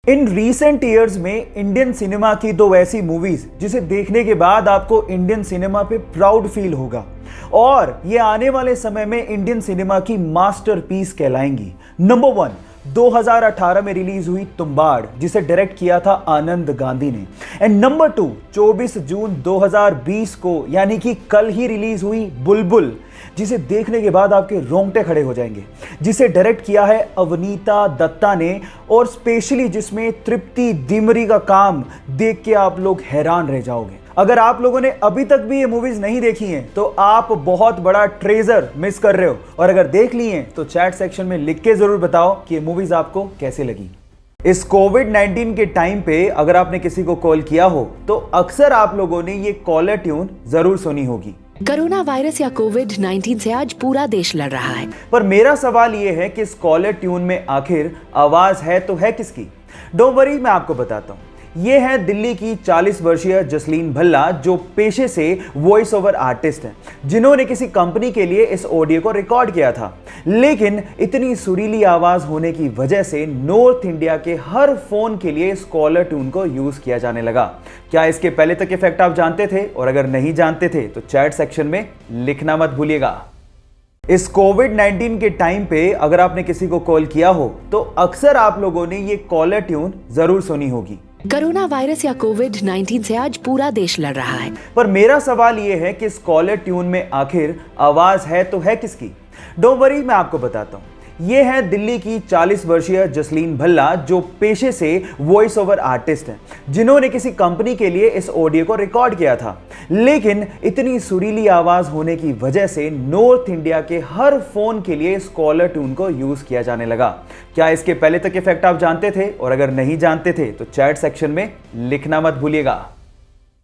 In recent years में Indian cinema की दो ऐसी मूवीज जिसे देखने के बाद आपको इंडियन सिनेमा पे प्राउड फील होगा और ये आने वाले समय में इंडियन सिनेमा की मास्टरपीस कहलाएंगी। नंबर 1, 2018 में रिलीज हुई तुम्बाड़, जिसे डायरेक्ट किया था आनंद गांधी ने। एंड नंबर 2, 24 जून 2020 को यानी कि कल ही रिलीज हुई बुलबुल, जिसे देखने के बाद आपके रोंगटे खड़े हो जाएंगे, जिसे डायरेक्ट किया है अवनीता दत्ता ने और स्पेशली जिसमें तृप्ति दिमरी का काम देख के आप लोग हैरान रह जाओगे। अगर आप लोगों ने अभी तक भी ये मूवीज नहीं देखी हैं तो आप बहुत बड़ा ट्रेजर मिस कर रहे हो, और अगर देख ली हैं तो चैट सेक्शन में लिख के जरूर बताओ कि ये मूवीज आपको कैसे लगी। इस कोविड-19 के टाइम पे अगर आपने किसी को कॉल किया हो तो अक्सर आप लोगों ने ये कॉलर ट्यून जरूर सुनी होगी। कोरोना वायरस या कोविड-19 से आज पूरा देश लड़ रहा है। पर मेरा सवाल ये है कि इस कॉलर ट्यून में आखिर आवाज है तो है किसकी? डोंट वरी, मैं आपको बताता हूँ। ये है दिल्ली की 40 वर्षीय जसलीन भल्ला, जो पेशे से वॉइस ओवर आर्टिस्ट हैं, जिन्होंने किसी कंपनी के लिए इस ऑडियो को रिकॉर्ड किया था। लेकिन इतनी सुरीली आवाज होने की वजह से नॉर्थ इंडिया के हर फोन के लिए इस कॉलर ट्यून को यूज किया जाने लगा। क्या इसके पहले तक इफेक्ट आप जानते थे? और अगर नहीं जानते थे तो चैट सेक्शन में लिखना मत भूलिएगा। इस कोविड-19 के टाइम पे अगर आपने किसी को कॉल किया हो तो अक्सर आप लोगों ने ये कॉलर ट्यून जरूर सुनी होगी। कोरोना वायरस या कोविड-19 से आज पूरा देश लड़ रहा है। पर मेरा सवाल यह है कि इस कॉलर ट्यून में आखिर आवाज है तो है किसकी? डोंट वरी, मैं आपको बताता हूँ। ये है दिल्ली की 40 वर्षीय जसलीन भल्ला, जो पेशे से वॉइस ओवर आर्टिस्ट हैं, जिन्होंने किसी कंपनी के लिए इस ऑडियो को रिकॉर्ड किया था। लेकिन इतनी सुरीली आवाज होने की वजह से नॉर्थ इंडिया के हर फोन के लिए इस कॉलर ट्यून को यूज किया जाने लगा। क्या इसके पहले तक इफेक्ट आप जानते थे? और अगर नहीं जानते थे तो चैट सेक्शन में लिखना मत भूलिएगा।